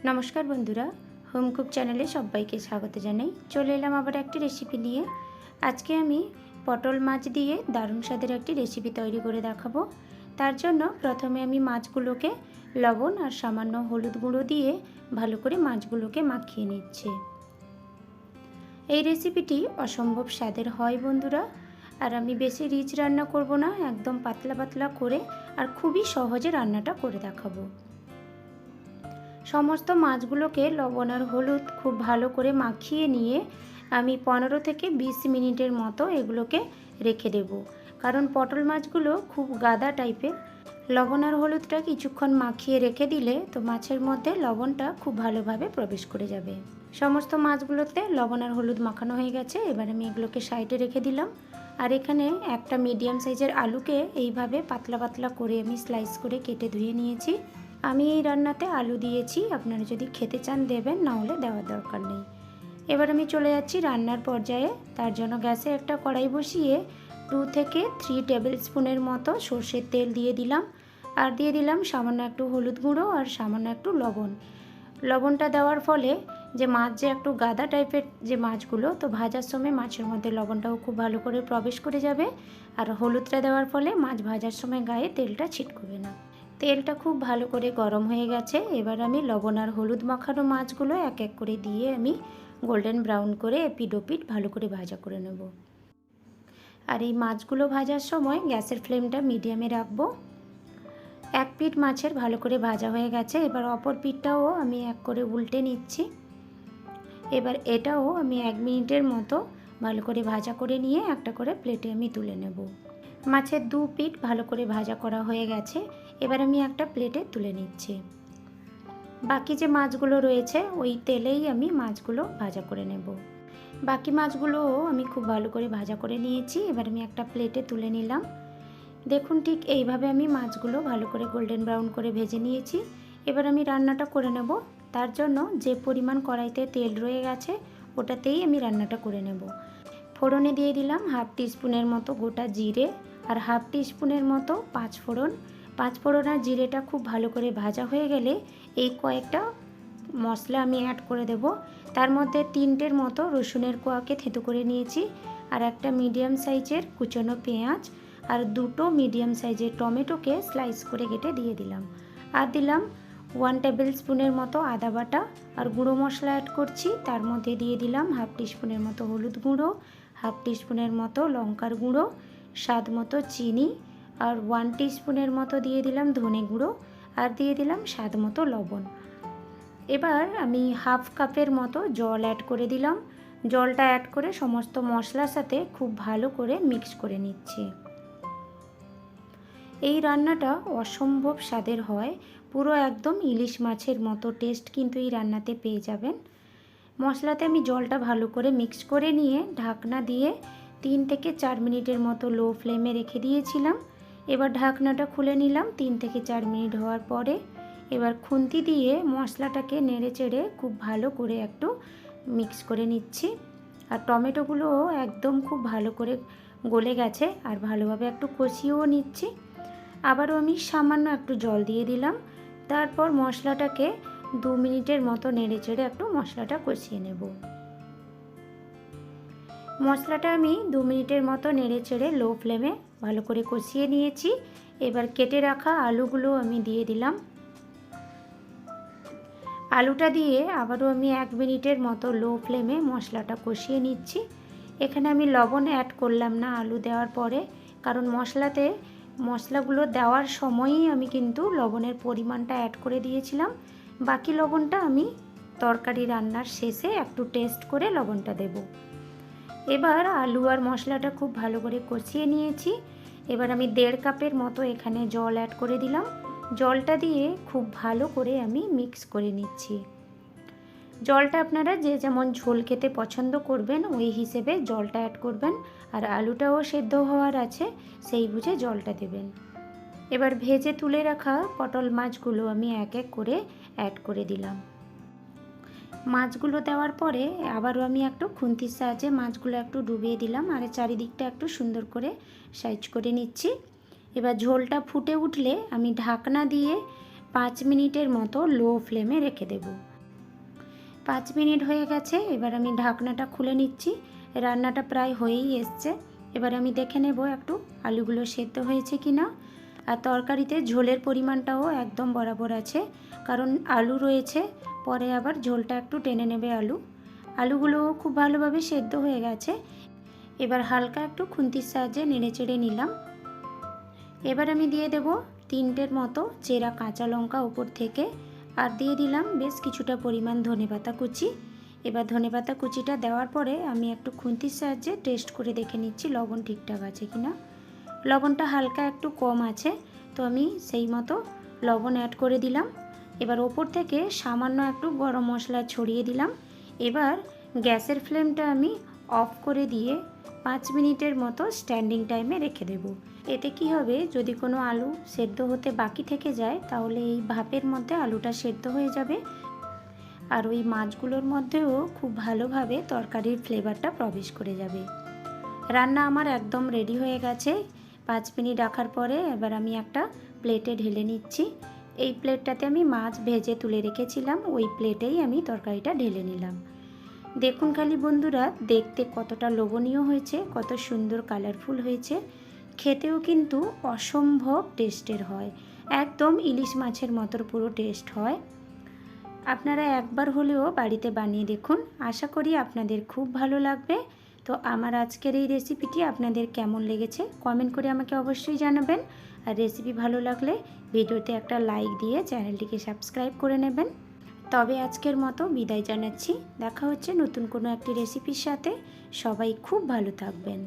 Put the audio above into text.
নমস্কার বন্ধুরা, home cook চ্যানেলে সবাইকে স্বাগত জানাই। চলে এলাম আবার একটি রেসিপি নিয়ে। আজকে আমি পটল মাছ দিয়ে দারুণ স্বাদের একটি রেসিপি তৈরি করে দেখাবো। তার জন্য প্রথমে আমি মাছগুলোকে লবণ আর সামান্য হলুদ গুঁড়ো দিয়ে ভালো করে মাছগুলোকে মাখিয়ে নিচ্ছি। এই রেসিপিটি অসম্ভব স্বাদের হয় বন্ধুরা। আর আমি বেশি রিচ রান্না করব না, একদম পাতলা পাতলা করে আর খুবই সহজে রান্নাটা করে দেখাবো। সমস্ত মাছগুলোকে লবণ আর হলুদ খুব ভালো করে মাখিয়ে নিয়ে আমি 15 থেকে 20 মিনিটের মতো এগুলোকে রেখে দেব। কারণ পটল মাছগুলো খুব গাদা টাইপের, লবণ আর হলুদটা কিছুক্ষণ মাখিয়ে রেখে দিলে তো মাছের মধ্যে লবণটা খুব ভালোভাবে প্রবেশ করে যাবে। সমস্ত মাছগুলোতে লবণ আর হলুদ মাখানো হয়ে গেছে। এবার আমি এগুলোকে সাইডে রেখে দিলাম। আর এখানে একটা মিডিয়াম সাইজের আলুকে এইভাবে পাতলা পাতলা করে আমি স্লাইস করে কেটে ধুয়ে নিয়েছি। আমি এই রান্নাতে আলু দিয়েছি, আপনারা যদি খেতে চান দেবেন, না হলে দেওয়ার দরকার নেই। এবার আমি চলে যাচ্ছি রান্নার পর্যায়ে। তার জন্য গ্যাসে একটা কড়াই বসিয়ে 2 থেকে 3 টেবিল স্পুনের মতো সর্ষের তেল দিয়ে দিলাম। আর দিয়ে দিলাম সামান্য একটু হলুদ গুঁড়ো আর সামান্য একটু লবণ। লবণটা দেওয়ার ফলে যে মাছ যে একটু গাদা টাইপের যে মাছগুলো, তো ভাজার সময় মাছের মধ্যে লবণটাও খুব ভালো করে প্রবেশ করে যাবে। আর হলুদটা দেওয়ার ফলে মাছ ভাজার সময় গায়ে তেলটা ছিটকবে না। তেলটা খুব ভালো করে গরম হয়ে গেছে। এবার আমি লবণ আর হলুদ মাখানো মাছগুলো এক এক করে দিয়ে আমি গোল্ডেন ব্রাউন করে এপিড ওপিড ভালো করে ভাজা করে নেব। আর এই মাছগুলো ভাজার সময় গ্যাসের ফ্লেমটা মিডিয়ামে রাখবো। এক পিঠ মাছের ভালো করে ভাজা হয়ে গেছে। এবার অপর পিঠটাও আমি এক করে উল্টে নিচ্ছি। এবার এটাও আমি 1 মিনিটের মতো ভালো করে ভাজা করে নিয়ে একটা করে প্লেটে আমি তুলে নেব। মাছের 2 পিঠ ভালো করে ভাজা করা হয়ে গেছে। এবার আমি একটা প্লেটে তুলে নিচ্ছি। বাকি যে মাছগুলো রয়েছে ওই তেলেই আমি মাছগুলো ভাজা করে নেব। বাকি মাছগুলোও আমি খুব ভালো করে ভাজা করে নিয়েছি। এবার আমি একটা প্লেটে তুলে নিলাম। দেখুন, ঠিক এইভাবে আমি মাছগুলো ভালো করে গোল্ডেন ব্রাউন করে ভেজে নিয়েছি। এবার আমি রান্নাটা করে নেব। তার জন্য যে পরিমাণ কড়াইতে তেল রয়ে গেছে ওটাতেই আমি রান্নাটা করে নেব। ফোড়নে দিয়ে দিলাম 1/2 টিস্পুনের মতো গোটা জিরে আর 1/2 টিস্পুনের মতো 5 ফোড়ন। 5 ফোড়ন আর জিরেটা খুব ভালো করে ভাজা হয়ে গেলে এই কয়েকটা মশলা আমি অ্যাড করে দেব। তার মধ্যে 3টের মতো রসুনের কোয়াকে থেঁতো করে নিয়েছি, আর একটা মিডিয়াম সাইজের কুচনো পেঁয়াজ আর 2টো মিডিয়াম সাইজের টমেটোকে স্লাইস করে কেটে দিয়ে দিলাম। আর দিলাম 1 টেবিল স্পুনের মতো আদা বাটা আর গুঁড়ো মশলা অ্যাড করছি। তার মধ্যে দিয়ে দিলাম 1/2 টিস্পুনের মতো হলুদ গুঁড়ো, 1/2 টিস্পুনের মতো লঙ্কার গুঁড়ো, স্বাদ মতো চিনি আর 1 টিস্পুনের মতো দিয়ে দিলাম ধনে গুঁড়ো আর দিয়ে দিলাম স্বাদ মতো লবণ। এবার আমি 1/2 কাপের মতো জল অ্যাড করে দিলাম। জলটা অ্যাড করে সমস্ত মশলার সাথে খুব ভালো করে মিক্স করে নিচ্ছি। এই রান্নাটা অসম্ভব স্বাদের হয়, পুরো একদম ইলিশ মাছের মতো টেস্ট কিন্তু এই রান্নাতে পেয়ে যাবেন। মশলাতে আমি জলটা ভালো করে মিক্স করে নিয়ে ঢাকনা দিয়ে 3 থেকে 4 মিনিটের মতো লো ফ্লেমে রেখে দিয়েছিলাম। এবার ঢাকনাটা খুলে নিলাম 3 থেকে 4 মিনিট হওয়ার পরে। এবার খুন্তি দিয়ে মশলাটাকে নেড়ে চেড়ে খুব ভালো করে একটু মিক্স করে নিচ্ছি। আর টমেটোগুলোও একদম খুব ভালো করে গলে গেছে আর ভালোভাবে একটু কষিয়েও নিচ্ছি। আবারও আমি সামান্য একটু জল দিয়ে দিলাম। তারপর মশলাটাকে 2 মিনিটের মতো নেড়ে চেড়ে একটু মশলাটা কষিয়ে নেব। মশলাটা আমি 2 মিনিটের মতো নেড়ে চেড়ে লো ফ্লেমে ভালো করে কষিয়ে নিয়েছি। এবার কেটে রাখা আলুগুলো আমি দিয়ে দিলাম। আলুটা দিয়ে আবারও আমি 1 মিনিটের মতো লো ফ্লেমে মশলাটা কষিয়ে নিচ্ছি। এখানে আমি লবণ অ্যাড করলাম না আলু দেওয়ার পরে, কারণ মশলাগুলো দেওয়ার সময়ই আমি কিন্তু লবণের পরিমাণটা অ্যাড করে দিয়েছিলাম। বাকি লবণটা আমি তরকারি রান্নার শেষে একটু টেস্ট করে লবণটা দেব। এবার আলু আর মশলাটা খুব ভালো করে কষিয়ে নিয়েছি। এবার আমি 1.5 কাপের মতো এখানে জল অ্যাড করে দিলাম। জলটা দিয়ে খুব ভালো করে আমি মিক্স করে নিচ্ছি। জলটা আপনারা যে যেমন ঝোল খেতে পছন্দ করবেন ওই হিসেবে জলটা অ্যাড করবেন। আর আলুটাও সেদ্ধ হওয়ার আছে, সেই বুঝে জলটা দেবেন। এবার ভেজে তুলে রাখা পটল মাছগুলো আমি এক এক করে অ্যাড করে দিলাম। মাছগুলো দেওয়ার পরে আবারও আমি একটু খুন্তির সাহায্যে মাছগুলো একটু ডুবিয়ে দিলাম আর চারিদিকটা একটু সুন্দর করে সাইজ করে নিচ্ছি। এবার ঝোলটা ফুটে উঠলে আমি ঢাকনা দিয়ে 5 মিনিটের মতো লো ফ্লেমে রেখে দেব। 5 মিনিট হয়ে গেছে। এবার আমি ঢাকনাটা খুলে নিচ্ছি। রান্নাটা প্রায় হয়েই এসছে। এবার আমি দেখে নেব একটু আলুগুলো সেদ্ধ হয়েছে কি না। আর তরকারিতে ঝোলের পরিমাণটাও একদম বরাবর আছে, কারণ আলু রয়েছে, পরে আবার ঝোলটা একটু টেনে নেবে আলুগুলো খুব ভালোভাবে সেদ্ধ হয়ে গেছে। এবার হালকা একটু খুন্তির সাহায্যে নেড়ে চেড়ে নিলাম। এবার আমি দিয়ে দেব 3টের মতো চেরা কাঁচা লঙ্কা উপর থেকে, আর দিয়ে দিলাম বেশ কিছুটা পরিমাণ ধনেপাতা কুচি। এবার ধনেপাতা কুচিটা দেওয়ার পরে আমি একটু খুন্তির সাহায্যে টেস্ট করে দেখে নিচ্ছি লবণ ঠিকঠাক আছে কিনা। লবণটা হালকা একটু কম আছে, তো আমি সেই মতো লবণ অ্যাড করে দিলাম। এবার ওপর থেকে সামান্য একটু গরম মশলা ছড়িয়ে দিলাম। এবার গ্যাসের ফ্লেমটা আমি অফ করে দিয়ে 5 মিনিটের মতো স্ট্যান্ডিং টাইমে রেখে দেব। এতে কি হবে, যদি কোনো আলু সেদ্ধ হতে বাকি থেকে যায় তাহলে এই ভাপের মধ্যে আলুটা সেদ্ধ হয়ে যাবে, আর ওই মাছগুলোর মধ্যেও খুব ভালোভাবে তরকারির ফ্লেভারটা প্রবেশ করে যাবে। রান্না আমার একদম রেডি হয়ে গেছে। 5 মিনিট রাখার পরে এবার আমি একটা প্লেটে ঢেলে নিচ্ছি। এই প্লেটটাতে আমি মাছ ভেজে তুলে রেখেছিলাম, ওই প্লেটেই আমি তরকারিটা ঢেলে নিলাম। দেখুন খালি বন্ধুরা, দেখতে কতটা লোভনীয় হয়েছে, কত সুন্দর কালারফুল হয়েছে, খেতেও কিন্তু অসম্ভব টেস্টের হয়, একদম ইলিশ মাছের মতো পুরো টেস্ট হয়। আপনারা একবার হলেও বাড়িতে বানিয়ে দেখুন, আশা করি আপনাদের খুব ভালো লাগবে। তো আমার আজকের এই রেসিপিটি আপনাদের কেমন লেগেছে কমেন্ট করে আমাকে অবশ্যই জানাবেন। আর রেসিপি ভালো লাগলে ভিডিওতে একটা লাইক দিয়ে চ্যানেলটিকে সাবস্ক্রাইব করে নেবেন। তবে আজকের মতো বিদায় জানাচ্ছি। দেখা হচ্ছে নতুন কোনো একটি রেসিপির সাথে। সবাই খুব ভালো থাকবেন।